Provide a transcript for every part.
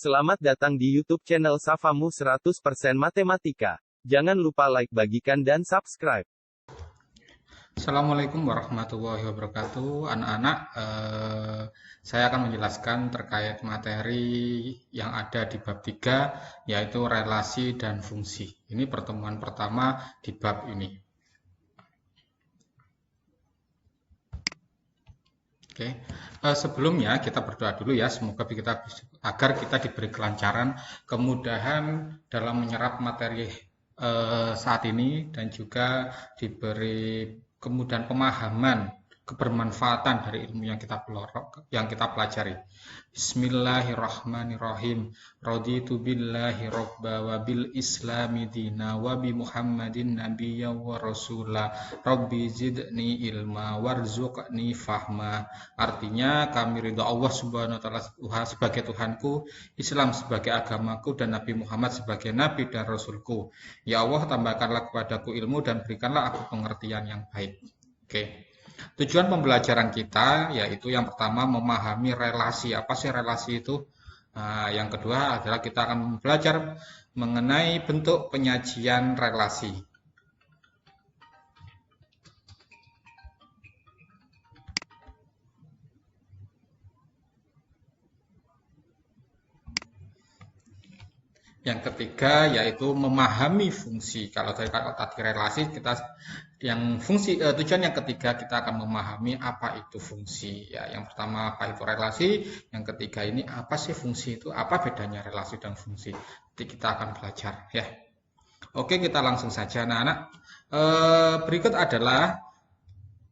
Selamat datang di YouTube channel Safamu 100% Matematika. Jangan lupa like, bagikan, dan subscribe. Assalamualaikum warahmatullahi wabarakatuh. Anak-anak, saya akan menjelaskan terkait materi yang ada di bab 3, yaitu relasi dan fungsi. Ini pertemuan pertama di bab ini. Oke, sebelumnya kita berdoa dulu ya, semoga agar kita diberi kelancaran, kemudahan dalam menyerap materi saat ini, dan juga diberi kemudahan pemahaman, kebermanfaatan dari ilmu yang kita pelajari. Bismillahirrahmanirrahim. Raditu billahi robba wa bil islami dina wa bi muhammadin nabiyya wa rasula rabbi zidni ilma warzuqni fahma. Artinya, kami ridho Allah subhanahu wa ta'ala sebagai Tuhanku, Islam sebagai agamaku, dan Nabi Muhammad sebagai Nabi dan Rasulku. Ya Allah, tambahkanlah kepadaku ilmu dan berikanlah aku pengertian yang baik. Oke. Tujuan pembelajaran kita yaitu yang pertama memahami relasi. Apa sih relasi itu? Nah, yang kedua adalah kita akan belajar mengenai bentuk penyajian relasi. Yang ketiga yaitu memahami fungsi. Kalau tadi relasi, tujuan yang ketiga kita akan memahami apa itu fungsi. Ya, yang pertama apa itu relasi, yang ketiga ini apa sih fungsi itu, apa bedanya relasi dan fungsi. Nanti kita akan belajar ya. Oke, kita langsung saja anak-anak. Berikut adalah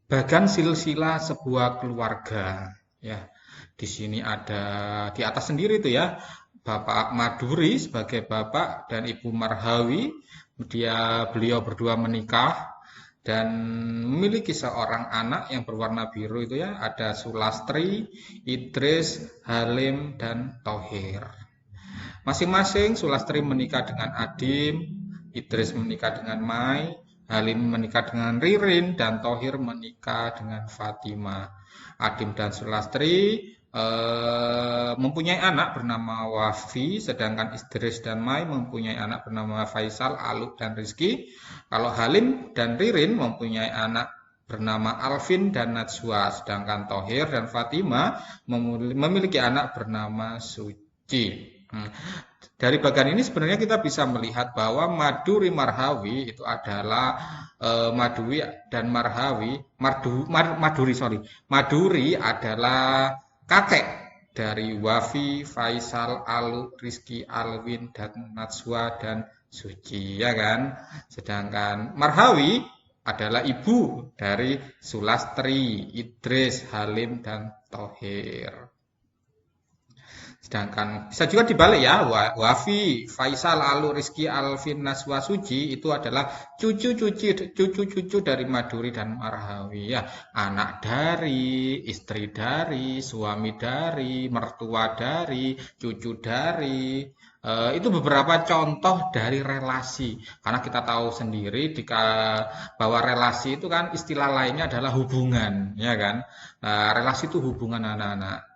bagan silsilah sebuah keluarga. Ya, di sini ada di atas sendiri itu ya. Bapak Maduri sebagai bapak dan Ibu Marhawi, beliau berdua menikah dan memiliki seorang anak yang berwarna biru itu ya, ada Sulastri, Idris, Halim, dan Thohir. Masing-masing Sulastri menikah dengan Adim, Idris menikah dengan Mai, Halim menikah dengan Ririn, dan Thohir menikah dengan Fatima. Adim dan Sulastri mempunyai anak bernama Wafi, sedangkan Idris dan Mai mempunyai anak bernama Faisal, Aluk, dan Rizki. Kalau Halim dan Ririn mempunyai anak bernama Alvin dan Najwa, sedangkan Thohir dan Fatima memiliki anak bernama Suci. Dari bagian ini sebenarnya kita bisa melihat bahwa Maduri Marhawi itu adalah Maduri dan Marhawi. Maduri adalah kakek dari Wafi, Faisal, Aluk, Rizki, Alwin, dan Najwa, dan Suci, ya kan? Sedangkan Marhawi adalah ibu dari Sulastri, Idris, Halim, dan Thohir. Sedangkan bisa juga dibalik ya, Wafi, Faisal, Aluk, Rizki, Alvin, Najwa, Suci itu adalah cucu-cucu dari Maduri dan Marhawi ya, anak dari, istri dari, suami dari, mertua dari, cucu dari. Itu beberapa contoh dari relasi. Karena kita tahu sendiri bahwa relasi itu kan istilah lainnya adalah hubungan, ya kan? Relasi itu hubungan anak-anak.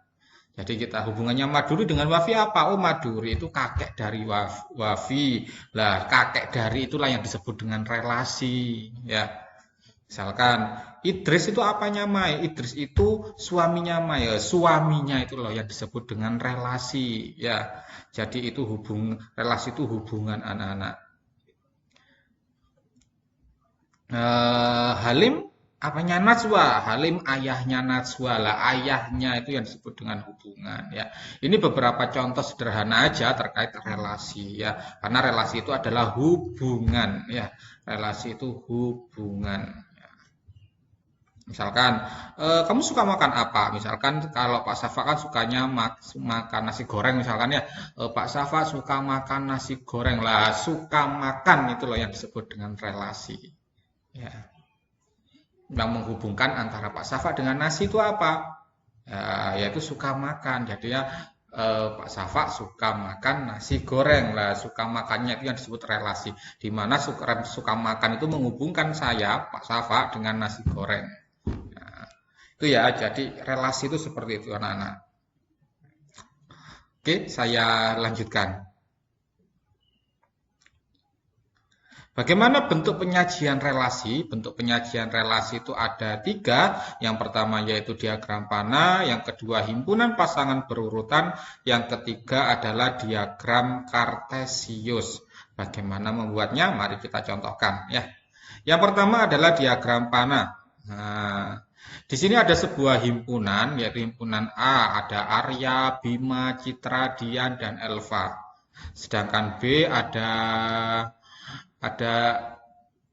Jadi kita hubungannya Maduri dengan Wafi apa? Oh, Maduri itu kakek dari Wafi. Lah, kakek dari itulah yang disebut dengan relasi, ya. Misalkan Idris itu apanya Mai? Idris itu suaminya Mai. Suaminya itu loh yang disebut dengan relasi, ya. Jadi itu relasi itu hubungan anak-anak. Halim apanya Najwa? Halim ayahnya Najwa lah, ayahnya itu yang disebut dengan hubungan ya. Ini beberapa contoh sederhana aja terkait relasi ya, karena relasi itu adalah hubungan ya, relasi itu hubungan ya. Misalkan kamu suka makan apa? Misalkan kalau Pak Safa kan sukanya makan nasi goreng misalkan ya, Pak Safa suka makan nasi goreng lah, suka makan itu loh yang disebut dengan relasi ya. Yang menghubungkan antara Pak Safa dengan nasi itu apa? Yaitu suka makan. Jadi ya Pak Safa suka makan nasi goreng lah. Suka makannya itu yang disebut relasi. Di mana suka makan itu menghubungkan saya Pak Safa dengan nasi goreng. Nah, itu ya. Jadi relasi itu seperti itu anak-anak. Oke, saya lanjutkan. Bagaimana bentuk penyajian relasi? Bentuk penyajian relasi itu ada 3. Yang pertama yaitu diagram panah, yang kedua himpunan pasangan berurutan, yang ketiga adalah diagram kartesius. Bagaimana membuatnya? Mari kita contohkan ya. Yang pertama adalah diagram panah. Nah, di sini ada sebuah himpunan, yaitu himpunan A, ada Arya, Bima, Citra, Dian, dan Elva. Sedangkan B ada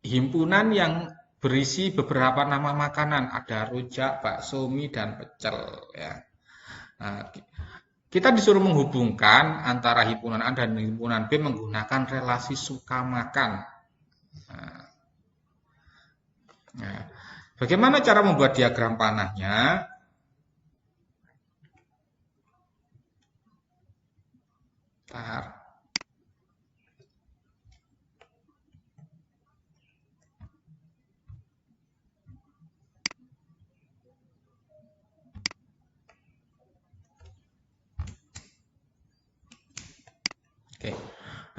himpunan yang berisi beberapa nama makanan, ada rujak, bakso, mie, dan pecel. Ya. Nah, kita disuruh menghubungkan antara himpunan A dan himpunan B menggunakan relasi suka makan. Nah, bagaimana cara membuat diagram panahnya? Bentar. Oke.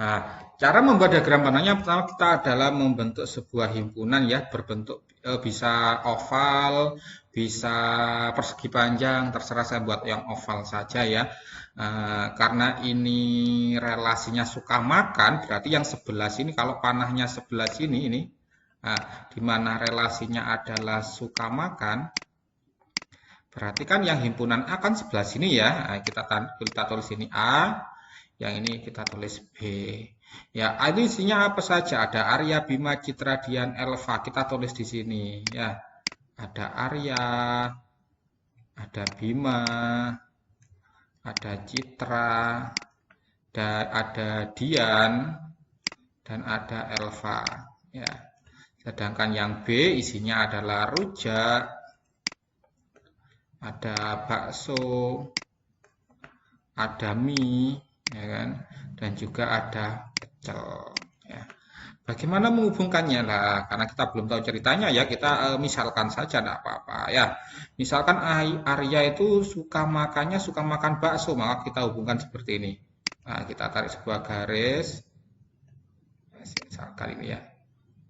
Nah, cara membuat diagram panahnya pertama kita adalah membentuk sebuah himpunan ya, berbentuk bisa oval, bisa persegi panjang, terserah saya buat yang oval saja ya. Karena ini relasinya suka makan, berarti yang sebelah sini kalau panahnya sebelah sini ini, nah, di mana relasinya adalah suka makan, berarti kan yang himpunan A kan sebelah sini ya. Nah, kita tulis ini A. Yang ini kita tulis B. Ya, ini isinya apa saja? Ada Arya, Bima, Citra, Dian, Elva. Kita tulis di sini. Ya, ada Arya, ada Bima, ada Citra, dan ada Dian, dan ada Elva. Ya. Sedangkan yang B isinya adalah rujak, ada bakso, ada mie, ya kan? Dan juga ada pecel. Ya. Bagaimana menghubungkannya lah? Karena kita belum tahu ceritanya ya, kita misalkan saja, tidak apa-apa ya. Misalkan Arya itu suka makan bakso, maka kita hubungkan seperti ini. Nah, kita tarik sebuah garis, misalkan ini ya.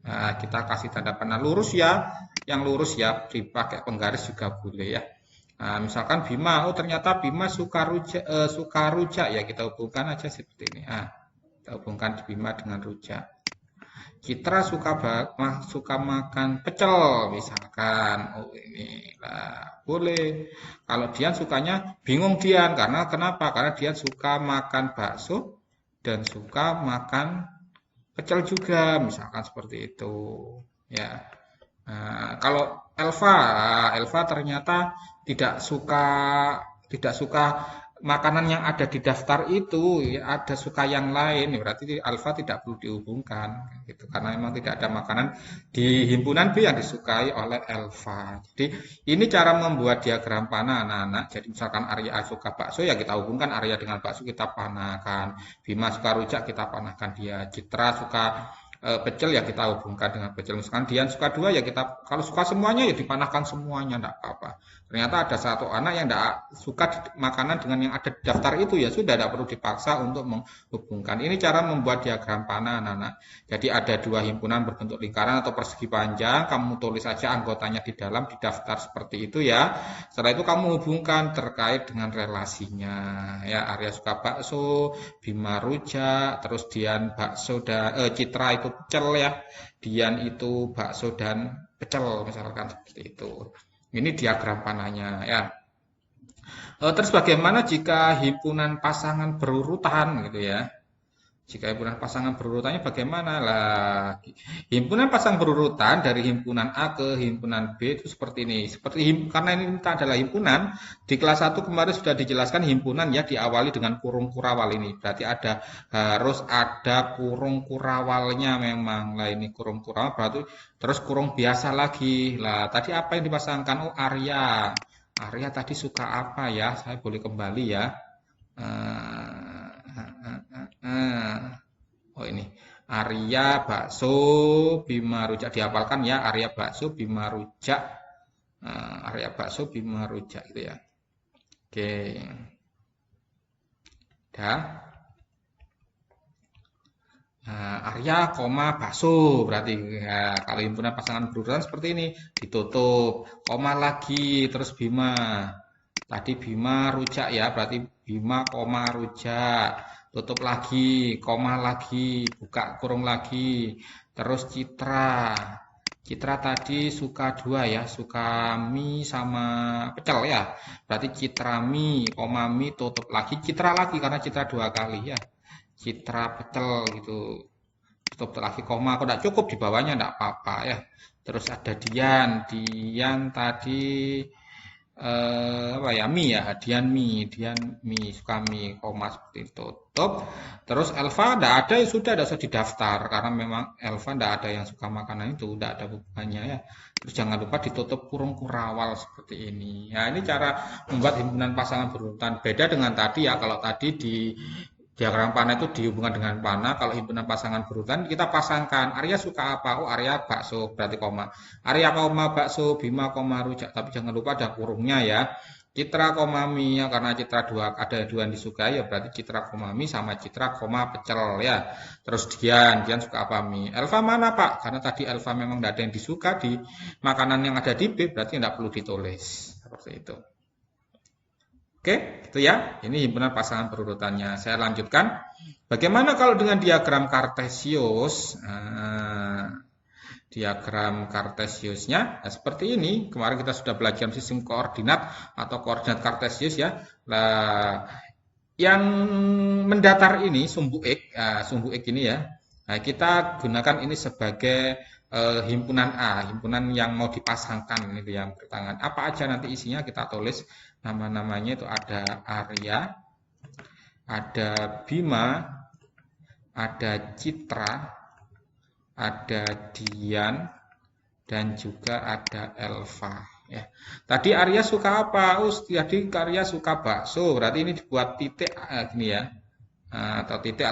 Nah, kita kasih tanda panah lurus ya, yang lurus ya, dipakai penggaris juga boleh ya. Nah, misalkan Bima, oh ternyata Bima suka rujak ya, kita hubungkan aja seperti ini. Nah, kita hubungkan Bima dengan rujak. Citra suka makan pecel, misalkan. Oh ini, lah boleh. Kalau Dian sukanya bingung Dian, karena kenapa? Karena Dian suka makan bakso dan suka makan pecel juga, misalkan seperti itu. Ya. Nah, kalau Elva ternyata tidak suka makanan yang ada di daftar itu, ya, ada suka yang lain, ya, berarti Alfa tidak perlu dihubungkan, gitu, karena memang tidak ada makanan di himpunan B yang disukai oleh Elva. Jadi ini cara membuat diagram panah anak-anak. Jadi misalkan Arya suka bakso, ya kita hubungkan Arya dengan bakso, kita panahkan. Bima suka rujak, kita panahkan dia. Citra suka pecel, ya kita hubungkan dengan pecel. Misalkan Dian suka dua, ya kita kalau suka semuanya ya dipanahkan semuanya, enggak apa-apa. Ternyata ada satu anak yang tidak suka makanan dengan yang ada di daftar itu, ya sudah tidak perlu dipaksa untuk menghubungkan. Ini cara membuat diagram panah anak-anak. Jadi ada dua himpunan berbentuk lingkaran atau persegi panjang, kamu tulis saja anggotanya di dalam di daftar seperti itu ya. Setelah itu kamu hubungkan terkait dengan relasinya. Ya, Arya suka bakso, Bima rujak, terus Dian bakso dan Citra itu pecel ya. Dian itu bakso dan pecel misalkan seperti itu. Ini diagram panahnya ya. Terus bagaimana jika himpunan pasangan berurutan gitu ya? Jika himpunan pasangan berurutannya bagaimana lah? Himpunan pasangan berurutan dari himpunan A ke himpunan B itu seperti ini. Karena ini adalah himpunan, di kelas 1 kemarin sudah dijelaskan himpunan ya diawali dengan kurung kurawal ini. Berarti harus ada kurung kurawalnya memang. Lah ini kurung kurawal berarti terus kurung biasa lagi. Lah tadi apa yang dipasangkan? Oh Arya. Arya tadi suka apa ya? Saya boleh kembali ya. Oh ini Arya bakso Bima rujak, dihafalkan ya, Arya bakso Bima rujak. Arya bakso Bima rujak gitu ya. Oke. Dah. Arya, bakso berarti kalau himpunan pasangan berurutan seperti ini ditutup, koma lagi, terus Bima. Tadi Bima rujak ya, berarti Bima, rujak, tutup lagi, koma lagi, buka kurung lagi, terus Citra. Citra tadi suka dua ya, suka mie sama pecel ya, berarti Citra mie, mie, tutup lagi, Citra lagi karena Citra dua kali ya. Citra pecel gitu, tutup lagi koma, kalau tidak cukup di bawahnya tidak apa-apa ya. Terus ada Dian, tadi apa ya, mie ya, Dian mie, suka mie, koma seperti itu, tutup. Terus Elva tidak ada, ya sudah, tidak usah didaftar karena memang Elva tidak ada yang suka makanan itu, tidak ada bebannya ya. Terus jangan lupa ditutup kurung kurawal seperti ini. Ya, ini cara membuat himpunan pasangan berurutan. Beda dengan tadi ya, kalau tadi di diagram panah itu dihubungkan dengan panah. Kalau himpunan pasangan berurutan kita pasangkan. Arya suka apa? Oh, Arya bakso, berarti koma. Arya bakso, Bima rujak. Tapi jangan lupa ada kurungnya ya. Citra mie ya, karena Citra ada dua yang disukai ya, berarti Citra mie sama Citra pecel ya. Terus Dian suka apa mie? Elva mana Pak? Karena tadi Elva memang tidak ada yang disuka di makanan yang ada di B, berarti tidak perlu ditulis seperti itu. Oke, itu ya. Ini himpunan pasangan berurutannya. Saya lanjutkan. Bagaimana kalau dengan diagram Kartesius? Diagram Kartesiusnya seperti ini. Kemarin kita sudah belajar sistem koordinat atau koordinat Kartesius ya. Nah, yang mendatar ini sumbu X ini ya. Nah, kita gunakan ini sebagai himpunan A, himpunan yang mau dipasangkan ini yang bertangan. Apa aja nanti isinya kita tulis. Nama-namanya itu ada Arya, ada Bima, ada Citra, ada Dian, dan juga ada Elva. Ya. Tadi Arya suka apa? Tadi Arya suka bakso. Berarti ini dibuat titik gini ya, atau titik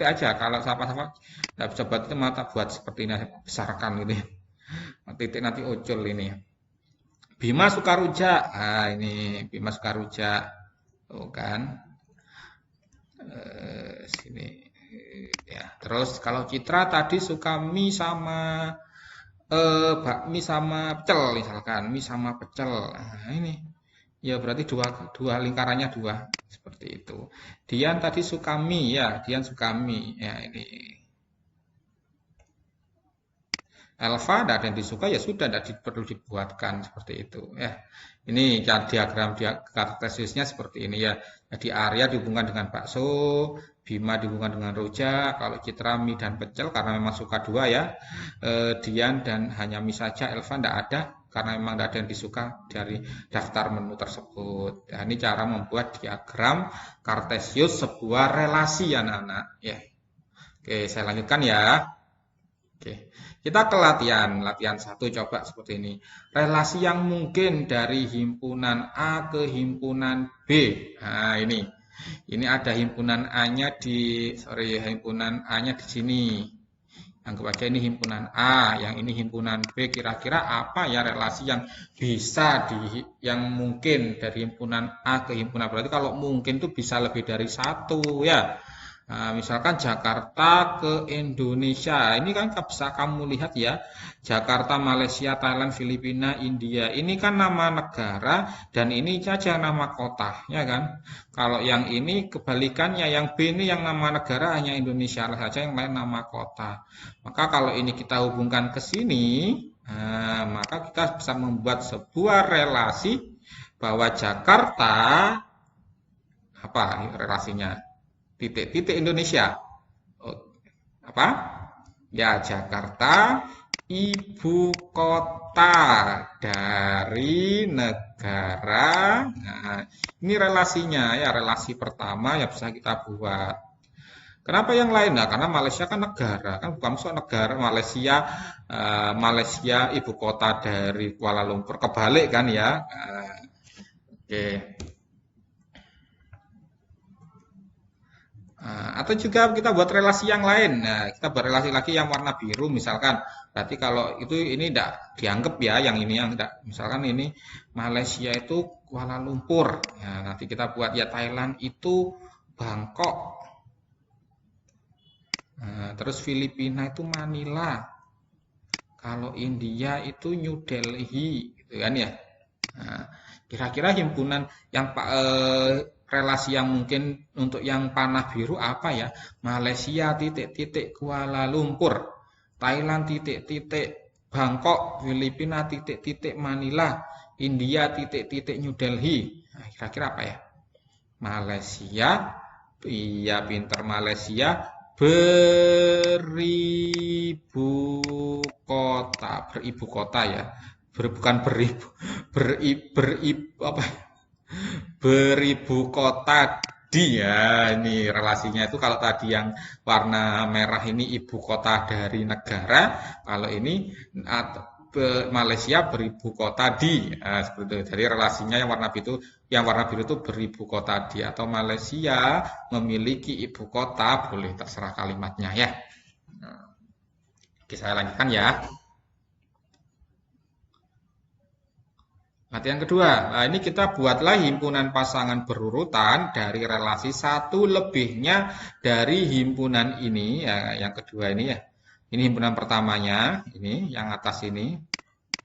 aja. Kalau sama-sama tidak bisa buat itu, mata buat seperti ini, besarkan ini. Titik nanti ucul ini. Bima suka rujak. Ini Bima suka rujak. Tuh kan. Sini. Ya, terus kalau Citra tadi suka mie sama bakmi sama pecel misalkan, mie sama pecel. Nah, ini. Ya berarti dua lingkarannya dua seperti itu. Dian tadi suka mie ya, Dian suka mie. Ya ini. Elva tidak ada yang disuka ya sudah, tidak perlu dibuatkan seperti itu ya. Ini diagram Kartesiusnya seperti ini ya. Jadi Arya dihubungkan dengan bakso, Bima dihubungkan dengan rujak, kalau Citra mie dan pecel karena memang suka dua ya. Dian dan hanya mie saja, Elva tidak ada karena memang tidak ada yang disuka dari daftar menu tersebut. Ya, ini cara membuat diagram Kartesius sebuah relasi anak-anak ya. Oke, saya lanjutkan ya. Oke. Kita ke latihan 1 coba seperti ini. Relasi yang mungkin dari himpunan A ke himpunan B. Nah, ini. Ini ada himpunan A-nya himpunan A-nya di sini. Anggap aja ini himpunan A, yang ini himpunan B. Kira-kira apa ya relasi yang bisa yang mungkin dari himpunan A ke himpunan B. Berarti kalau mungkin itu bisa lebih dari satu ya. Nah, misalkan Jakarta ke Indonesia, ini kan bisa kamu lihat ya, Jakarta, Malaysia, Thailand, Filipina, India, ini kan nama negara dan ini saja nama kota, ya kan? Kalau yang ini kebalikannya, yang B ini yang nama negara hanya Indonesia saja, yang lain nama kota. Maka kalau ini kita hubungkan ke sini, maka kita bisa membuat sebuah relasi bahwa Jakarta, apa relasinya? Titik Indonesia. Apa? Ya, Jakarta ibu kota dari negara. Nah, ini relasinya ya, relasi pertama yang bisa kita buat. Kenapa yang lain? Nah, karena Malaysia kan negara, kan bukan maksud negara Malaysia ibu kota dari Kuala Lumpur, kebalik kan ya. Oke. Atau juga kita buat relasi yang lain. Nah, kita buat relasi lagi yang warna biru misalkan. Berarti kalau itu ini tidak dianggap ya, yang ini yang tidak. Misalkan ini Malaysia itu Kuala Lumpur. Ya, nanti kita buat ya Thailand itu Bangkok. Nah, terus Filipina itu Manila. Kalau India itu New Delhi, gitu kan ya. Nah, kira-kira himpunan yang relasi yang mungkin untuk yang panah biru apa ya? Malaysia titik-titik Kuala Lumpur, Thailand titik-titik Bangkok, Filipina titik-titik Manila, India titik-titik New Delhi. Nah, kira-kira apa ya? Malaysia, iya pinter Malaysia, beribu kota ya. Bukan apa? Beribu kota dia ini relasinya itu kalau tadi yang warna merah ini ibu kota dari negara, kalau ini Malaysia beribu kota di seperti itu. Jadi relasinya yang warna biru itu beribu kota di atau Malaysia memiliki ibu kota, boleh terserah kalimatnya ya. Oke, saya lanjutkan ya. Latihan kedua, nah ini kita buatlah himpunan pasangan berurutan dari relasi satu lebihnya dari himpunan ini, ya, yang kedua ini ya. Ini himpunan pertamanya, ini yang atas ini,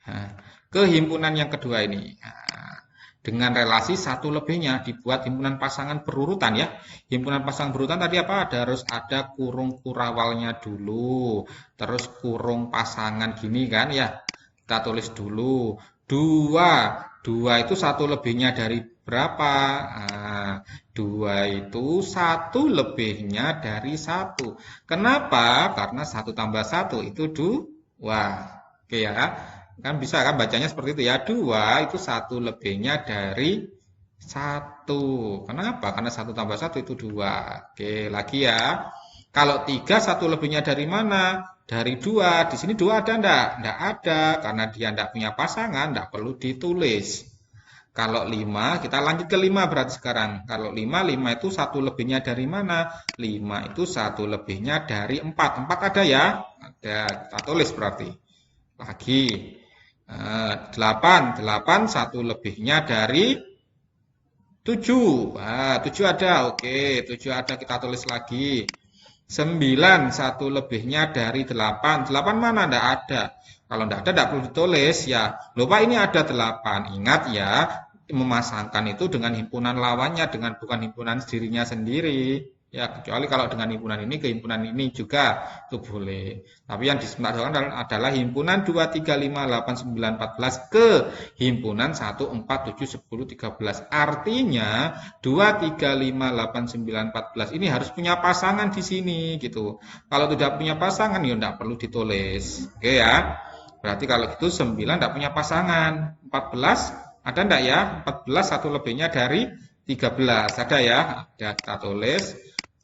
nah, ke himpunan yang kedua ini. Nah, dengan relasi satu lebihnya dibuat himpunan pasangan berurutan ya. Himpunan pasangan berurutan tadi apa? Harus ada kurung kurawalnya dulu, terus kurung pasangan gini kan ya. Kita tulis dulu. Dua itu satu lebihnya dari berapa? Nah, 2 itu satu lebihnya dari 1. Kenapa? Karena 1 tambah 1 itu 2. Oke ya, kan bisa kan bacanya seperti itu ya. 2 itu satu lebihnya dari 1. Kenapa? Karena 1 tambah 1 itu 2. Oke, lagi ya. Kalau 3 satu lebihnya dari mana? Dari 2. Di sini 2 ada enggak? Enggak ada. Karena dia enggak punya pasangan, enggak perlu ditulis. Kalau 5, kita lanjut ke 5 berarti sekarang. Kalau 5 itu satu lebihnya dari mana? 5 itu satu lebihnya dari 4. 4 ada ya? Ada. Kita tulis berarti. Lagi. 8 satu lebihnya dari 7. Nah, 7 ada. Oke, 7 ada. Kita tulis lagi. 9 satu lebihnya dari 8. 8 mana? Tidak ada. Kalau tidak ada, tidak perlu ditulis ya. Lupa ini ada 8. Ingat ya, memasangkan itu dengan himpunan lawannya, dengan bukan himpunan dirinya sendiri. Ya, kecuali kalau dengan himpunan ini ke himpunan ini juga itu boleh. Tapi yang dimaksudkan adalah himpunan 2, 3, 5, 8, 9, 14 ke himpunan 1, 4, 7, 10, 13. Artinya 2, 3, 5, 8, 9, 14 ini harus punya pasangan di sini gitu. Kalau tidak punya pasangan ya tidak perlu ditulis. Oke ya. Berarti kalau gitu 9 tidak punya pasangan. 14 ada enggak ya? 14 satu lebihnya dari 13. Ada ya? Ada, kita tulis.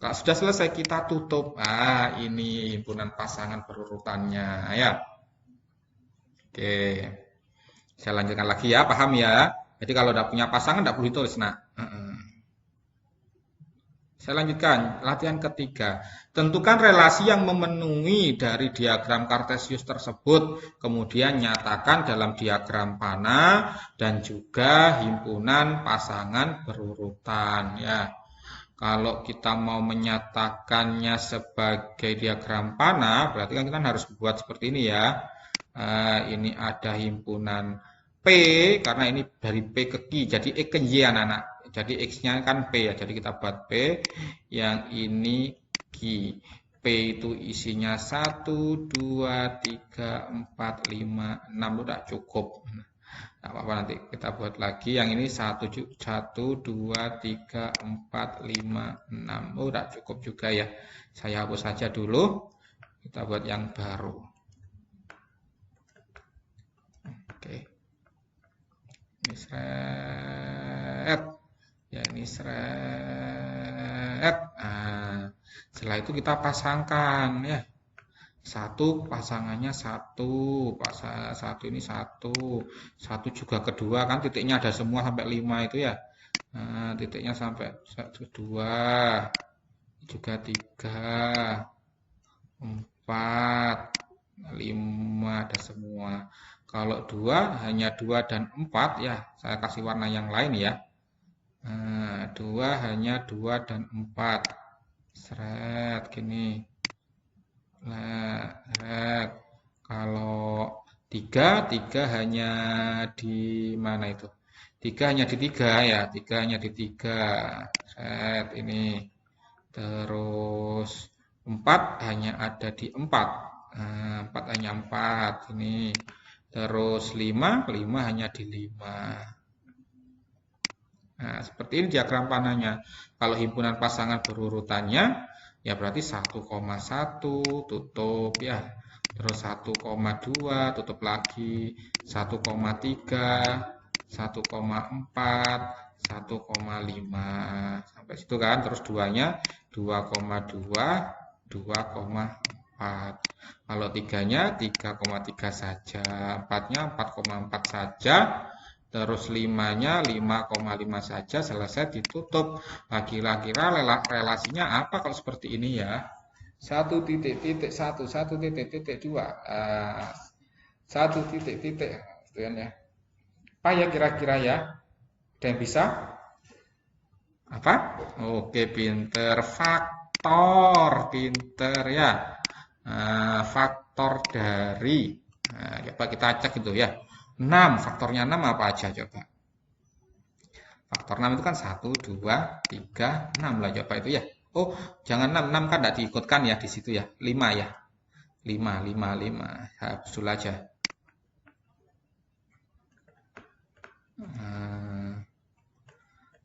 Kalau sudah selesai kita tutup. Ini himpunan pasangan berurutannya ya. Oke. Saya lanjutkan lagi ya, paham ya? Jadi kalau tidak punya pasangan tidak perlu ditulis. Nah, saya lanjutkan latihan ketiga. Tentukan relasi yang memenuhi dari diagram Kartesius tersebut. Kemudian nyatakan dalam diagram panah dan juga himpunan pasangan berurutan ya. Kalau kita mau menyatakannya sebagai diagram panah, berarti kan kita harus buat seperti ini ya. Ini ada himpunan P, karena ini dari P ke Q, jadi X ke Y anak-anak. Jadi X-nya kan P ya, jadi kita buat P, yang ini Q. P itu isinya 1, 2, 3, 4, 5, 6, udah cukup. Nah, apa-apa nanti kita buat lagi. Yang ini 1, 2, 3, 4, 5, 6. Udah cukup juga ya. Saya hapus saja dulu. Kita buat yang baru. Oke. Ini seret. Ya, ini seret. Nah, setelah itu kita pasangkan ya. Satu pasangannya satu, satu ini satu juga kedua kan titiknya ada semua sampai 5 itu ya. Nah, titiknya sampai 2, juga 3, 4, 5 ada semua. Kalau 2 hanya 2 dan 4 ya, saya kasih warna yang lain ya. Nah, 2 hanya 2 dan 4. Seret, gini. Nah, seret. Kalau 3 hanya di mana itu? 3 hanya di 3 ya, 3 hanya di 3. Set, ini. Terus 4 hanya ada di 4. Nah, 4 hanya 4. Ini. Terus 5 hanya di 5. Nah, seperti ini diagram panahnya. Kalau himpunan pasangan berurutannya, ya berarti 1,1 tutup ya. Terus 1,2 tutup lagi. 1,3, 1,4, 1,5. Sampai situ kan. Terus 2-nya 2,2, 2,4. Kalau 3-nya 3,3 saja. 4-nya 4,4 saja. Terus 5-nya 5,5 saja, selesai, ditutup. Lagi-lagi relasinya apa kalau seperti ini ya? 1,1, 1,2. 1,, gitu kan ya. Apa ya kira-kira ya? Ada yang bisa? Apa? Oke, pinter. Faktor, pinter ya. Faktor dari. Nah, coba kita cek itu ya. 6, faktornya 6 apa aja coba? Faktor 6 itu kan 1, 2, 3, 6 lah coba itu ya. Oh, jangan 6, 6 kan tidak diikutkan ya di situ ya. 5 ya. 5, 5, 5. Habis aja.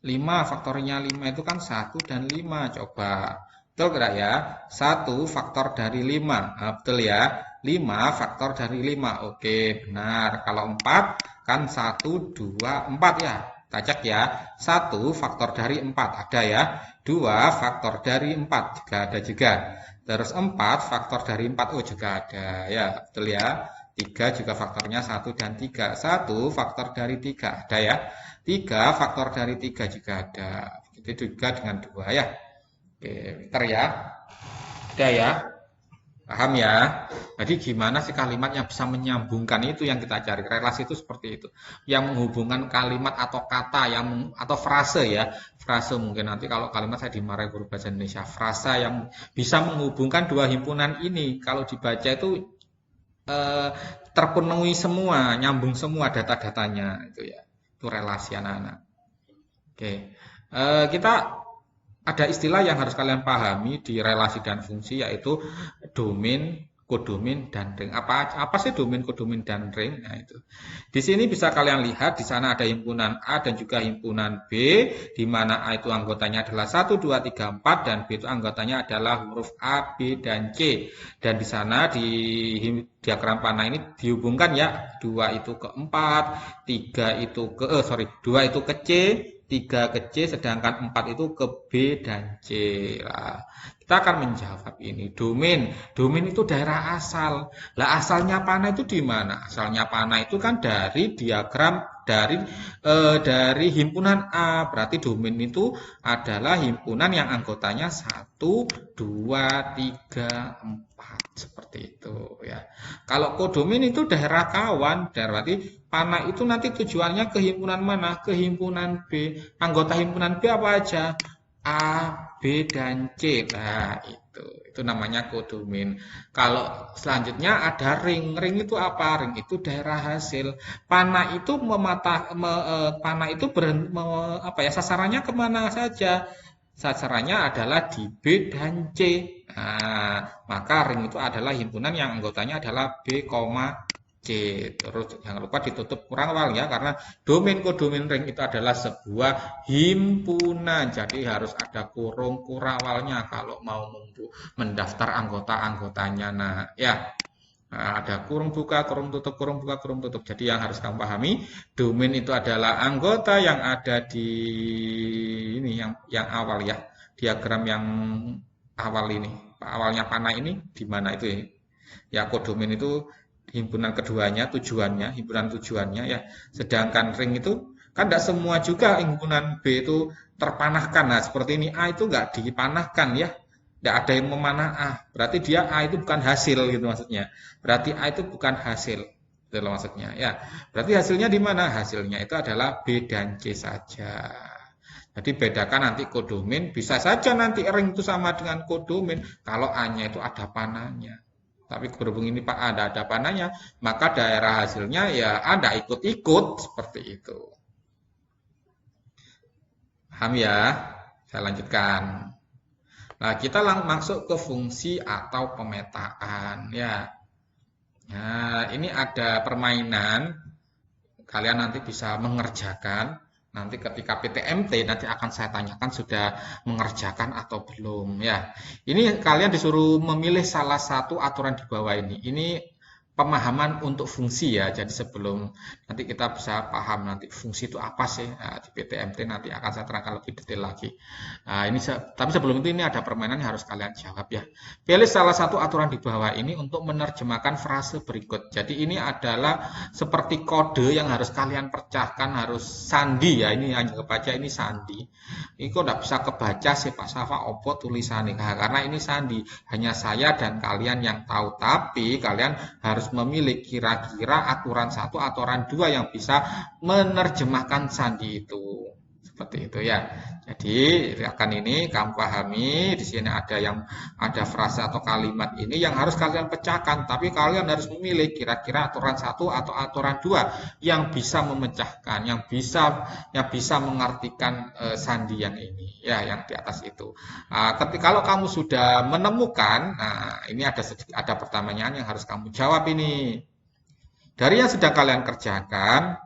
5, faktornya 5 itu kan 1 dan 5. Coba. Betul tidak ya? 1 faktor dari 5. Nah, betul ya? 5 faktor dari 5. Oke, benar. Kalau 4 kan 1, 2, 4 ya. Kita cek ya. 1 faktor dari 4. Ada ya. 2 faktor dari 4. Juga ada juga. Terus 4 faktor dari 4. Oh, juga ada. Ya, betul ya. 3 juga faktornya 1 dan 3. 1 faktor dari 3. Ada ya. 3 faktor dari 3 juga ada. Begitu juga dengan 2 ya. Oke, pinter ya. Udah ya. Paham ya? Jadi gimana sih kalimat yang bisa menyambungkan itu yang kita cari. Relasi itu seperti itu. Yang menghubungkan kalimat atau kata atau frase ya. Frase mungkin nanti kalau kalimat saya dimarahi guru bahasa Indonesia. Frasa yang bisa menghubungkan dua himpunan ini. Kalau dibaca itu eh, terpenuhi semua, nyambung semua data-datanya itu ya. Itu relasi anak-anak. Oke. Kita ada istilah yang harus kalian pahami di relasi dan fungsi yaitu domain, kodomain, dan ring. Apa sih domain, kodomain, dan ring? Nah, itu. Di sini bisa kalian lihat di sana ada himpunan A dan juga himpunan B, di mana A itu anggotanya adalah 1, 2, 3, 4 dan B itu anggotanya adalah huruf A, B, dan C. Dan di sana di diagram panah ini dihubungkan ya, 2 itu ke 4, 3 itu ke 2 itu ke C, 3 ke C, sedangkan 4 itu ke B dan C. Nah, kita akan menjawab ini. Domain itu daerah asal. Lah asalnya panah itu di mana? Asalnya panah itu kan dari diagram dari himpunan A. Berarti domain itu adalah himpunan yang anggotanya 1, 2, 3, 4. Seperti itu ya. Kalau kodomain itu daerah kawan, berarti panah itu nanti tujuannya ke himpunan mana? Ke himpunan B. Anggota himpunan B apa aja? A, B, dan C. Nah, itu namanya kodomain. Kalau selanjutnya ada ring. Ring itu apa? Ring itu daerah hasil. Panah itu panah itu apa ya? Sasarannya kemana saja? Sasarannya adalah di B dan C. Nah, maka ring itu adalah himpunan yang anggotanya adalah B, C. Terus jangan lupa ditutup kurang awal ya, karena domain kodomain ring itu adalah sebuah himpunan. Jadi harus ada kurung kurawalnya kalau mau mendaftar anggota-anggotanya. Nah, ya. Nah, ada kurung buka, kurung tutup, kurung buka, kurung tutup. Jadi yang harus kamu pahami, domain itu adalah anggota yang ada di ini yang awal ya. Diagram yang awal ini. Awalnya panah ini di mana itu ya? Ya, kodomain itu himpunan keduanya, himpunan tujuannya ya. Sedangkan ring itu kan tidak semua juga himpunan B itu terpanahkan. Nah, seperti ini A itu nggak dipanahkan ya. Tidak ada yang memanah A. Berarti dia A itu bukan hasil gitu maksudnya. Berarti A itu bukan hasil. Itu maksudnya ya. Berarti hasilnya di mana? Hasilnya itu adalah B dan C saja. Jadi bedakan nanti kodomin, bisa saja nanti ring itu sama dengan kodomin kalau A-nya itu ada panahnya. Tapi berhubung ini Pak ada panahnya, maka daerah hasilnya ya ada ikut-ikut seperti itu. Paham ya? Saya lanjutkan. Nah, kita langsung masuk ke fungsi atau pemetaan ya. Nah, ini ada permainan. Kalian nanti bisa mengerjakan. Nanti ketika PTMT nanti akan saya tanyakan sudah mengerjakan atau belum ya. Ini kalian disuruh memilih salah satu aturan di bawah ini. Ini pemahaman untuk fungsi ya. Jadi sebelum nanti kita bisa paham nanti fungsi itu apa sih. Nah, di PTMT nanti akan saya terangkan lebih detail lagi. Nah, tapi sebelum itu ini ada permainan yang harus kalian jawab ya. Pilih salah satu aturan di bawah ini untuk menerjemahkan frase berikut. Jadi ini adalah seperti kode yang harus kalian pecahkan, harus sandi ya. Ini hanya kebaca ini sandi. Ini kok tidak bisa kebaca sih Pak Safa opo tulisannya. Nah, karena ini sandi. Hanya saya dan kalian yang tahu. Tapi kalian harus memilih kira-kira aturan satu, aturan dua yang bisa menerjemahkan sandi itu. Seperti itu ya. Jadi akan ini kamu pahami di sini ada frase atau kalimat ini yang harus kalian pecahkan. Tapi kalian harus memilih kira-kira aturan satu atau aturan dua yang bisa memecahkan, yang bisa mengartikan sandi yang ini ya, yang di atas itu. Kalau kamu sudah menemukan, nah ini ada pertanyaan yang harus kamu jawab ini. Dari yang sudah kalian kerjakan,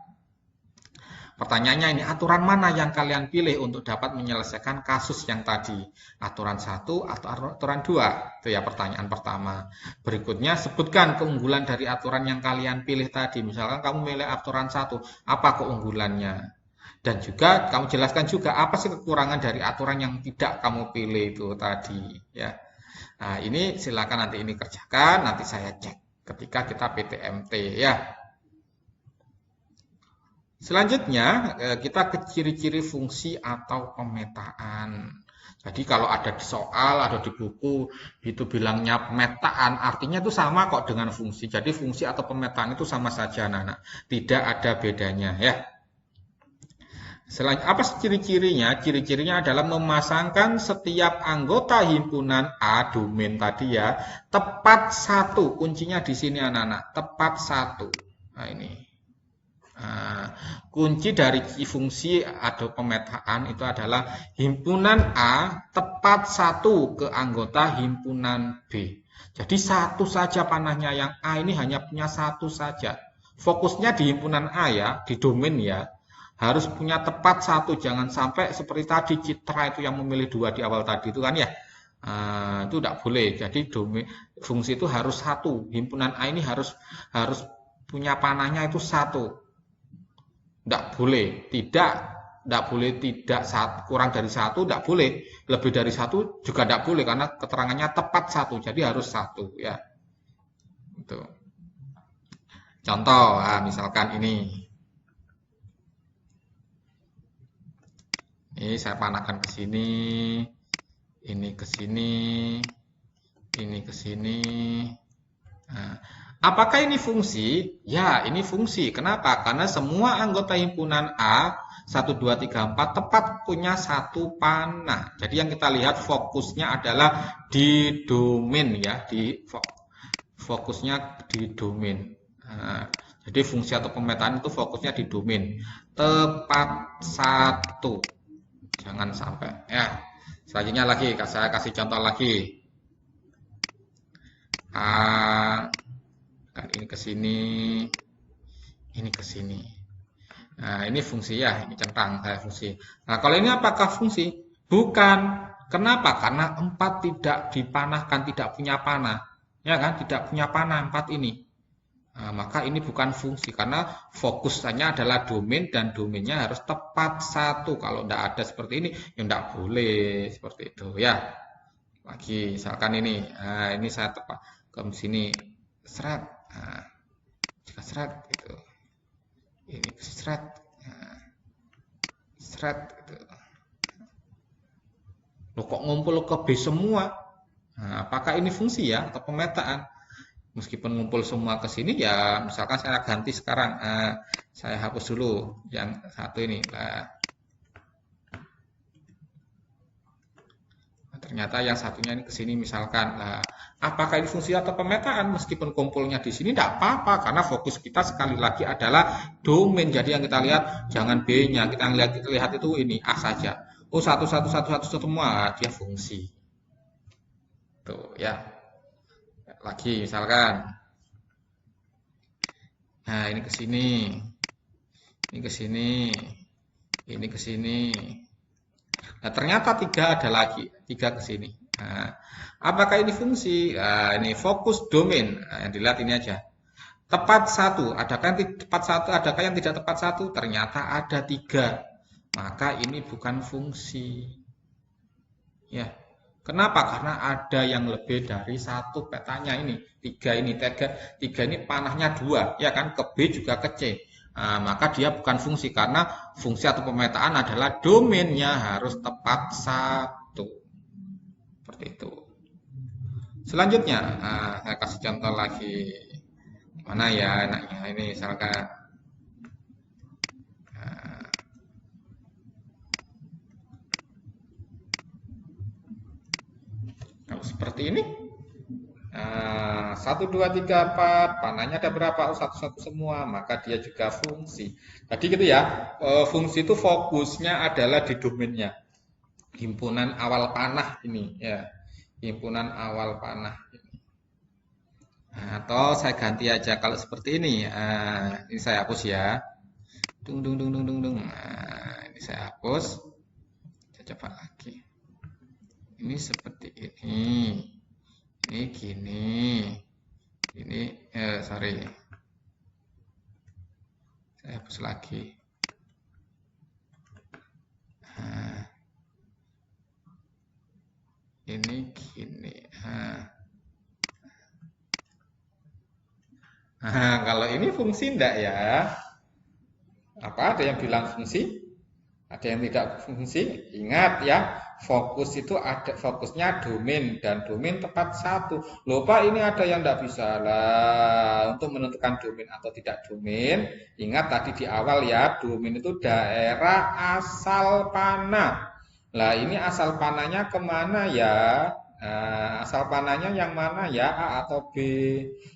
pertanyaannya ini, aturan mana yang kalian pilih untuk dapat menyelesaikan kasus yang tadi? Aturan satu atau aturan dua? Itu ya pertanyaan pertama. Berikutnya, sebutkan keunggulan dari aturan yang kalian pilih tadi. Misalkan kamu pilih aturan satu, apa keunggulannya? Dan juga kamu jelaskan juga apa sih kekurangan dari aturan yang tidak kamu pilih itu tadi. Ya. Nah, ini silakan nanti ini kerjakan, nanti saya cek ketika kita PTMT ya. Selanjutnya, kita ke ciri-ciri fungsi atau pemetaan. Jadi kalau ada di soal, ada di buku, itu bilangnya pemetaan, artinya itu sama kok dengan fungsi. Jadi fungsi atau pemetaan itu sama saja, anak-anak. Tidak ada bedanya ya. Selain apa ciri-cirinya? Ciri-cirinya adalah memasangkan setiap anggota himpunan A domain tadi ya, tepat satu. Kuncinya di sini anak-anak, tepat satu. Nah ini. Kunci dari fungsi atau pemetaan itu adalah himpunan A tepat satu ke anggota himpunan B. Jadi satu saja panahnya, yang A ini hanya punya satu saja. Fokusnya di himpunan A ya, di domain ya. Harus punya tepat satu, jangan sampai seperti tadi Citra itu yang memilih dua di awal tadi itu kan ya. Itu tidak boleh. Jadi fungsi itu harus satu. Himpunan A ini harus punya panahnya itu satu. Tidak boleh, tidak boleh tidak kurang dari satu, tidak boleh. Lebih dari satu juga tidak boleh karena keterangannya tepat satu. Jadi harus satu ya. Itu. Contoh, misalkan ini. Ini saya panahkan ke sini, ini ke sini, ini ke sini. Nah, apakah ini fungsi? Ya, ini fungsi. Kenapa? Karena semua anggota himpunan A 1, 2, 3, 4 tepat punya satu panah. Jadi yang kita lihat fokusnya adalah di domain ya, fokusnya di domain. Nah, jadi fungsi atau pemetaan itu fokusnya di domain. Tepat satu. Jangan sampai ya. Selanjutnya lagi, saya kasih contoh lagi. Ini ke sini, ini ke sini. Nah, ini fungsi ya, ini centang saya fungsi. Nah, kalau ini apakah fungsi? Bukan. Kenapa? Karena 4 tidak dipanahkan, tidak punya panah. Ya kan? Tidak punya panah 4 ini. Nah, maka ini bukan fungsi karena fokusnya adalah domain dan domainnya harus tepat satu. Kalau tidak ada seperti ini, ya tidak boleh seperti itu ya. Lagi, misalkan ini, ini saya tepat ke sini, seret, jika seret gitu, ini seret, seret gitu. Loh kok ngumpul ke B semua? Nah, apakah ini fungsi ya atau pemetaan? Meskipun ngumpul semua ke sini ya, misalkan saya ganti sekarang, saya hapus dulu yang satu ini. ternyata yang satunya ini ke sini misalkan. Nah, apakah ini fungsi atau pemetaan? Meskipun kumpulnya di sini tidak apa-apa karena fokus kita sekali lagi adalah domain. Jadi yang kita lihat jangan B-nya, kita lihat itu ini A saja. Oh, satu semua dia fungsi. Tuh ya. Lagi misalkan. Nah, ini ke sini. Ini ke sini. Ini ke sini. Nah, ternyata 3 ada lagi, 3 ke sini. Nah, apakah ini fungsi? Nah, ini fokus domain. Nah, yang dilihat ini aja. Tepat 1, adakah yang tepat 1, adakah yang tidak tepat 1? Ternyata ada 3. Maka ini bukan fungsi. Ya. Kenapa? Karena ada yang lebih dari 1 petanya ini. 3 ini, 3 ini panahnya 2, ya kan? Ke B juga ke C. Nah, maka dia bukan fungsi karena fungsi atau pemetaan adalah domainnya harus tepat 1. Seperti itu. Selanjutnya, saya kasih contoh lagi. Mana ya enaknya ini misalkan. Kalau seperti ini. 1, 2, 3, 4, panahnya ada berapa? Oh, 1 semua, maka dia juga fungsi. Tadi gitu ya, fungsi itu fokusnya adalah di domainnya. Himpunan awal panah ini, ya. Himpunan awal panah ini. Nah, atau saya ganti aja kalau seperti ini. Ini saya hapus ya. Ini saya hapus. Saya coba lagi. Ini seperti ini. Ini gini. Ini sorry. Saya hapus lagi. Nah, ini gini. Nah, kalau ini fungsi enggak ya? Apa ada yang bilang fungsi? Ada yang tidak fungsi? Ingat ya, fokus itu ada fokusnya domain dan domain tepat 1. Lupa ini ada yang tidak bisa lah. Untuk menentukan domain atau tidak domain, ingat tadi di awal ya, domain itu daerah asal panah. Lah ini asal panahnya kemana ya? Asal panahnya yang mana ya, A atau B?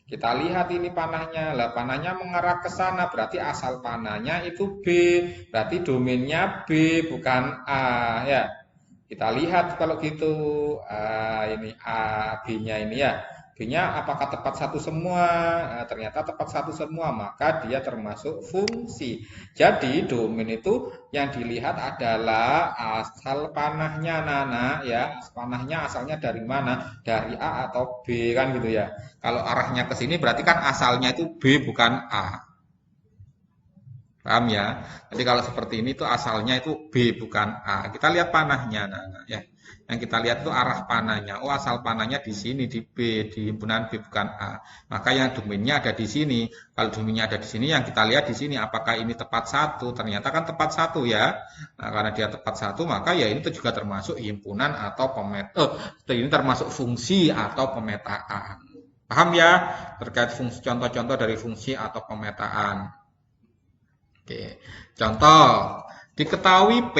Kita lihat ini panahnya. Lah panahnya mengarah ke sana, berarti asal panahnya itu B. Berarti domainnya B bukan A ya. Kita lihat kalau gitu. Ini A, B-nya ini ya. B-nya apakah tepat 1 semua? Ternyata tepat 1 semua, maka dia termasuk fungsi. Jadi domain itu yang dilihat adalah asal panahnya, Nana ya. Panahnya asalnya dari mana? Dari A atau B kan gitu ya. Kalau arahnya ke sini berarti kan asalnya itu B bukan A. Paham ya? Jadi kalau seperti ini tuh asalnya itu B bukan A. Kita lihat panahnya, Nana ya. Yang kita lihat itu arah panahnya. Oh, asal panahnya di sini di B, di himpunan B bukan A. Maka yang domainnya ada di sini. Kalau domainnya ada di sini, yang kita lihat di sini apakah ini tepat 1? Ternyata kan tepat 1 ya. Nah, karena dia tepat 1, maka ya ini juga termasuk himpunan atau pemetaan. Ini termasuk fungsi atau pemetaan. Paham ya? Terkait fungsi, contoh-contoh dari fungsi atau pemetaan. Oke. Contoh, diketahui P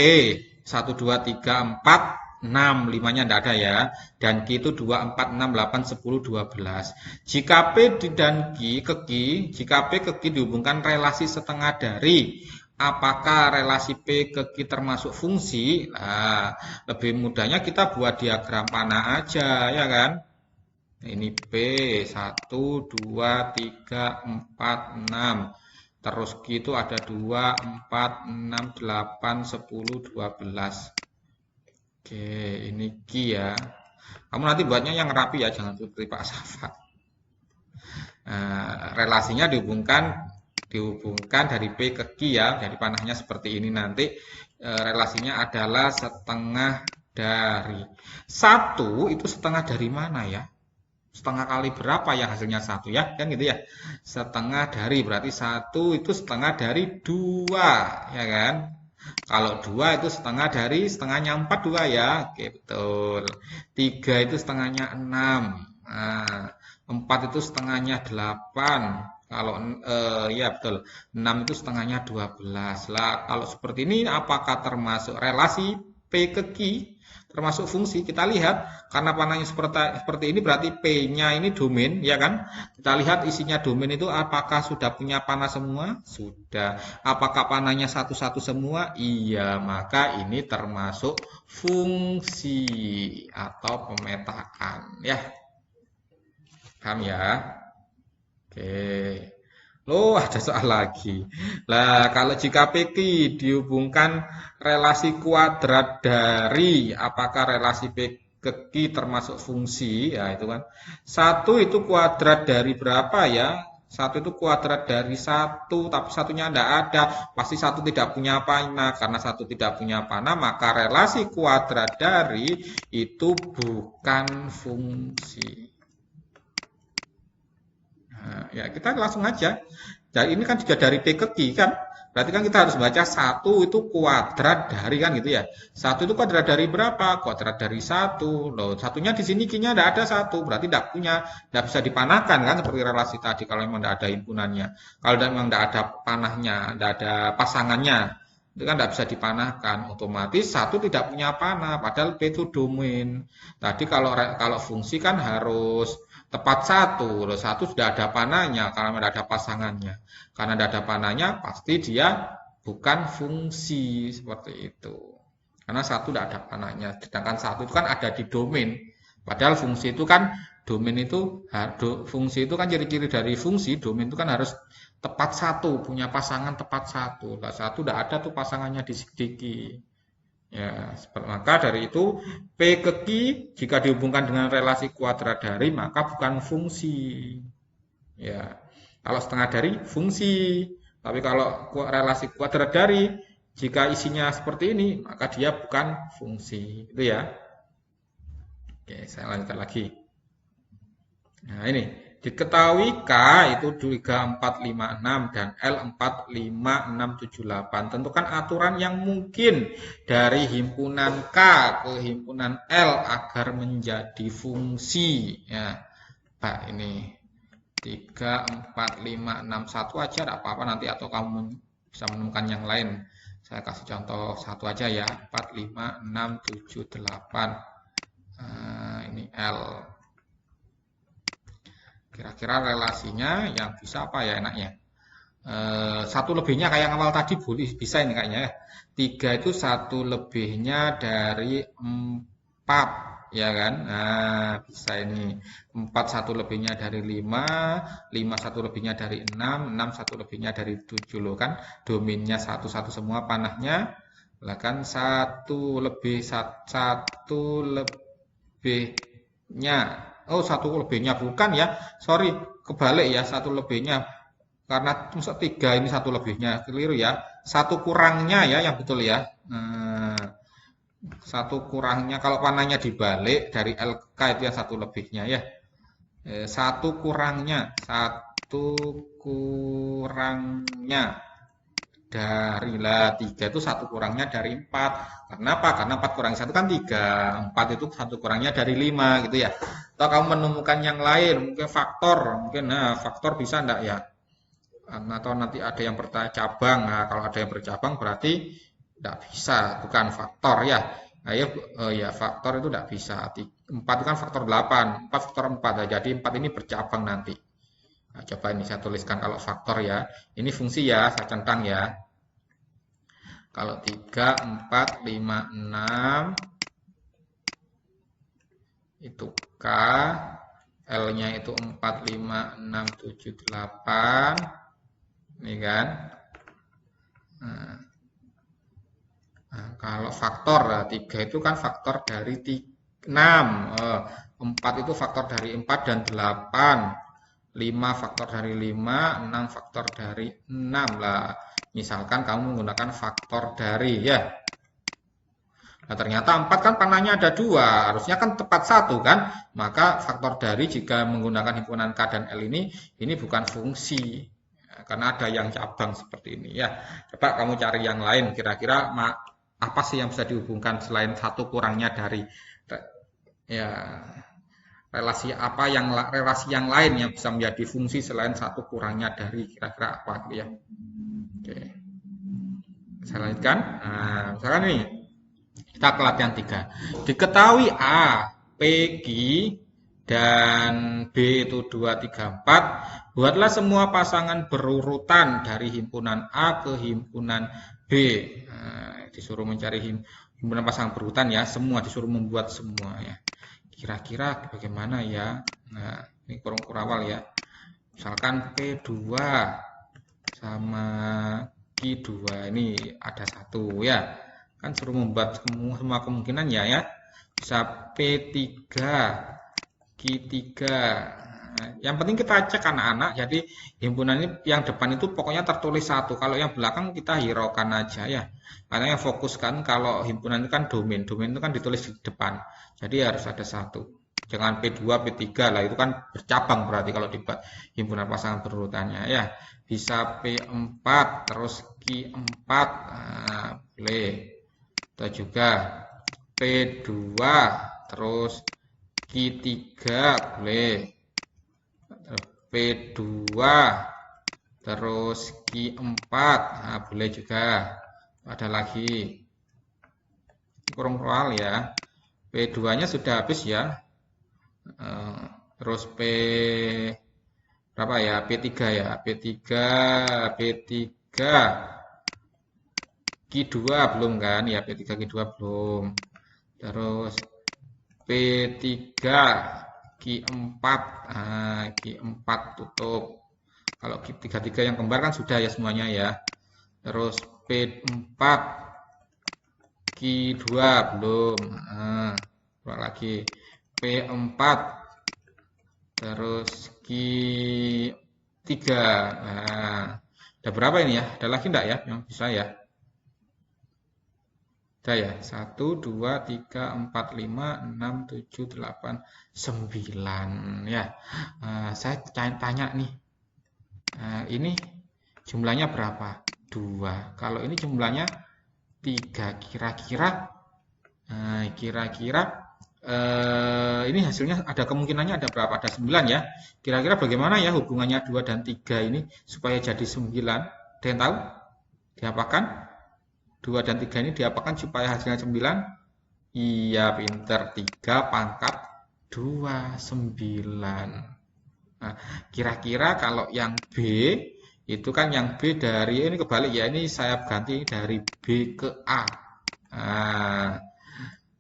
1, 2, 3, 4, 6, 5-nya tidak ada ya. Dan Q itu 2, 4, 6, 8, 10, 12. Jika P dan Q ke Q, jika P ke Q dihubungkan relasi setengah dari, apakah relasi P ke Q termasuk fungsi? Nah, lebih mudahnya kita buat diagram panah aja, ya kan? Ini P, 1, 2, 3, 4, 6. Terus Q itu ada 2, 4, 6, 8, 10, 12. Oke, ini Q ya. Kamu nanti buatnya yang rapi ya, jangan seperti Pak Safa. Relasinya dihubungkan dari P ke Q ya. Jadi panahnya seperti ini nanti. Relasinya adalah setengah dari. 1 itu setengah dari mana ya? Setengah kali berapa yang hasilnya 1 ya? Kan gitu ya. Setengah dari berarti 1 itu setengah dari 2 ya kan? Kalau 2 itu setengah dari setengahnya 4 2 ya. Oke, betul. 3 itu setengahnya 6. Nah, 4 itu setengahnya 8. Kalau ya betul. 6 itu setengahnya 12. Lah, kalau seperti ini apakah termasuk relasi P ke Q? termasuk fungsi. Kita lihat karena panahnya seperti ini berarti P-nya ini domain, ya kan? Kita lihat isinya domain itu apakah sudah punya panah semua? Sudah. Apakah panahnya satu-satu semua? Iya, maka ini termasuk fungsi atau pemetaan, ya. Paham ya? Oke. Loh, ada soal lagi. Lah, kalau jika PQ dihubungkan relasi kuadrat dari, apakah relasi PQ termasuk fungsi? Ya, itu kan. Satu itu kuadrat dari berapa ya? Satu itu kuadrat dari satu, tapi satunya tidak ada. Pasti satu tidak punya panah. Karena satu tidak punya panah, maka relasi kuadrat dari itu bukan fungsi. Nah, ya kita langsung aja. Jadi ini kan juga dari P ke Q kan. Berarti kan kita harus baca satu itu kuadrat dari kan gitu ya. Satu itu kuadrat dari berapa? Kuadrat dari satu. Loh, satunya di sini Q-nya tidak ada satu. Berarti tidak bisa dipanahkan kan seperti relasi tadi kalau memang tidak ada himpunannya. Kalau memang tidak ada panahnya, tidak ada pasangannya, itu kan tidak bisa dipanahkan. Otomatis satu tidak punya panah. Padahal P itu domain. Tadi kalau fungsi kan harus tepat satu, loh satu sudah ada panahnya karena tidak ada pasangannya. Karena tidak ada panahnya, pasti dia bukan fungsi seperti itu. Karena satu tidak ada panahnya, sedangkan satu itu kan ada di domain. Padahal fungsi itu kan domain itu, fungsi itu kan ciri-ciri dari fungsi, domain itu kan harus tepat satu, punya pasangan tepat satu. Lah satu tidak ada tuh pasangannya di segi. Ya, maka dari itu P ke Q jika dihubungkan dengan relasi kuadrat dari maka bukan fungsi. Ya, kalau setengah dari fungsi. Tapi kalau relasi kuadrat dari jika isinya seperti ini maka dia bukan fungsi. Itu ya. Oke, saya lanjutkan lagi. Nah, ini diketahui K itu 3456 dan L 45678. Tentukan aturan yang mungkin dari himpunan K ke himpunan L agar menjadi fungsi. Ya, Pak ini 34561 aja tidak apa-apa nanti atau kamu bisa menemukan yang lain. Saya kasih contoh satu aja ya, 45678. Ini L. Kira-kira relasinya yang bisa apa ya enaknya? Satu lebihnya kayak yang awal tadi boleh bisa ini kayaknya. 3 itu satu lebihnya dari 4 ya kan? Nah, bisa ini. 4 satu lebihnya dari 5, 5 satu lebihnya dari 6, 6 satu lebihnya dari 7 loh kan. Domainnya satu-satu semua panahnya. Lah kan satu lebihnya. Oh, satu lebihnya bukan ya. Sorry, kebalik ya, satu lebihnya. Karena 3 ini satu lebihnya, keliru ya. Satu kurangnya ya, yang betul ya. Satu kurangnya, kalau panahnya dibalik dari L ke K itu yang satu lebihnya ya. Satu kurangnya dari lah 3 itu satu kurangnya dari 4. Kenapa? Karena 4 kurang 1 kan 3. 4 itu satu kurangnya dari 5 gitu ya. Atau kamu menemukan yang lain, mungkin faktor. Mungkin faktor bisa enggak ya? Atau nanti ada yang bercabang. Nah, kalau ada yang bercabang berarti enggak bisa, bukan faktor ya. Nah, ya faktor itu enggak bisa. 4 itu kan faktor 8, 4 faktor 4. Nah, jadi 4 ini bercabang nanti. Nah, coba ini saya tuliskan kalau faktor ya. Ini fungsi ya, saya centang ya. Kalau 3, 4, 5, 6 itu K, L-nya itu 4, 5, 6, 7, 8. Ini kan. Nah, kalau faktor, 3 itu kan faktor dari 6. 4 itu faktor dari 4 dan 8. 5 faktor dari 5, 6 faktor dari 6 lah. Misalkan kamu menggunakan faktor dari ya. Nah, ternyata 4 kan panahnya ada 2, harusnya kan tepat 1 kan? Maka faktor dari jika menggunakan himpunan K dan L ini bukan fungsi. Ya, karena ada yang cabang seperti ini ya. Coba kamu cari yang lain, kira-kira apa sih yang bisa dihubungkan selain satu kurangnya dari ya. Relasi yang lain yang bisa menjadi fungsi selain satu kurangnya dari, kira-kira apa gitu ya. Oke. Saya lanjutkan. Nah, misalkan nih Kita ke latihan 3. Diketahui A, P, Q, dan B itu 2, 3, 4. Buatlah semua pasangan berurutan dari himpunan A ke himpunan B. Nah, disuruh mencari himpunan pasangan berurutan ya, semua disuruh membuat semua ya. Kira-kira bagaimana ya? Nah, ini kurang-kurang ya. Misalkan P2 sama Q2 ini ada 1 ya. Kan suruh membuat semua kemungkinan ya. Bisa P3, Q3. Yang penting kita cek anak-anak. Jadi himpunan ini yang depan itu pokoknya tertulis 1. Kalau yang belakang kita hiraukan aja ya. Karena yang fokuskan kalau himpunan itu kan domain. Domain itu kan ditulis di depan. Jadi harus ada 1. Jangan P2, P3 lah. Itu kan bercabang berarti kalau dibuat himpunan pasangan berurutannya ya. Bisa P4 terus Q4. Nah, boleh. Atau juga P2 terus Q3 boleh. P2 terus Q4 nah, boleh juga. Ada lagi kurang ya. P2 nya sudah habis ya. Terus berapa ya? P3 ya. P3 Q2 belum kan? Ya P3 Q2 belum. Terus P3 Q4 Q4 tutup. Kalau Q3 yang kembar kan sudah ya semuanya ya. Terus P4 Q2 belum. Berapa lagi? P4 terus Q3. Nah, ada berapa ini ya? Ada lagi enggak ya yang bisa ya? Ada ya? 1, 2, 3, 4, 5, 6, 7, 8, 9 ya. Saya tanya nih. Ini jumlahnya berapa? 2. Kalau ini jumlahnya 3. Kira-kira ini hasilnya ada kemungkinannya ada berapa? Ada 9 ya. Kira-kira bagaimana ya hubungannya 2 dan 3 ini supaya jadi 9? Ada yang tahu? Diapakan? 2 dan 3 ini diapakan supaya hasilnya 9? Iya, pinter. 3 pangkat 2, 9. Nah, kira-kira kalau yang B, itu kan yang B dari, ini kebalik ya, ini saya ganti dari B ke A. Nah,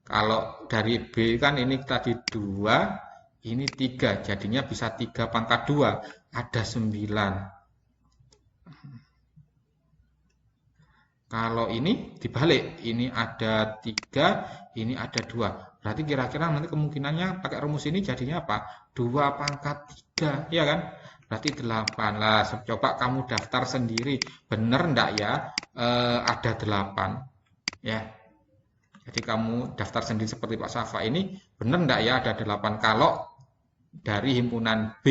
kalau dari B kan ini tadi 2, ini 3, jadinya bisa 3 pangkat 2, ada 9. Kalau ini dibalik, ini ada 3, ini ada 2. Berarti kira-kira nanti kemungkinannya pakai rumus ini jadinya apa? 2 pangkat 3, ya kan? Berarti 8 lah. Coba kamu daftar sendiri. Bener enggak ya? Ada 8. Ya. Jadi kamu daftar sendiri seperti Pak Safa ini. Bener enggak ya ada 8? Kalau dari himpunan B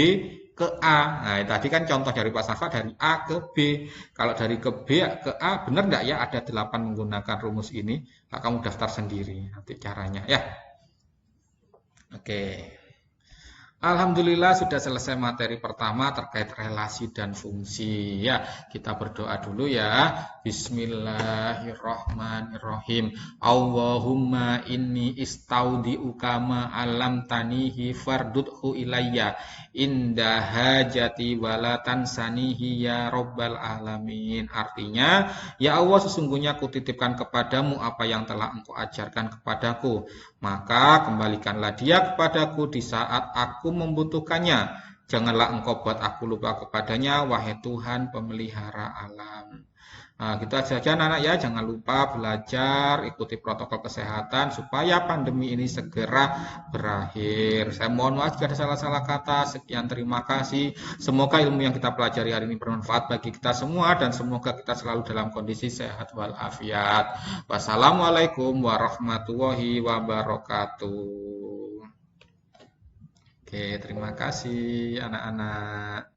ke A. Nah, tadi kan contoh dari Pak Safa dari A ke B. Kalau dari ke B ke A, benar nggak ya ada 8 menggunakan rumus ini? Nah, kamu daftar sendiri nanti caranya ya. Oke. Alhamdulillah sudah selesai materi pertama terkait relasi dan fungsi. Ya, kita berdoa dulu ya. Bismillahirrahmanirrahim. Allahumma inni istaudi'uka ma 'allamtanihi fardudhu ilayya inda hajati wala tansanihi ya rabbal alamin. Artinya, ya Allah sesungguhnya kutitipkan kepadamu apa yang telah Engkau ajarkan kepadaku. Maka kembalikanlah dia kepadaku di saat aku membutuhkannya. Janganlah engkau buat aku lupa kepadanya, wahai Tuhan pemelihara alam. Nah, gitu saja anak-anak ya, jangan lupa belajar, ikuti protokol kesehatan supaya pandemi ini segera berakhir. Saya mohon maaf jika ada salah-salah kata. Sekian, terima kasih. Semoga ilmu yang kita pelajari hari ini bermanfaat bagi kita semua dan semoga kita selalu dalam kondisi sehat walafiat. Wassalamualaikum warahmatullahi wabarakatuh. Oke, terima kasih anak-anak.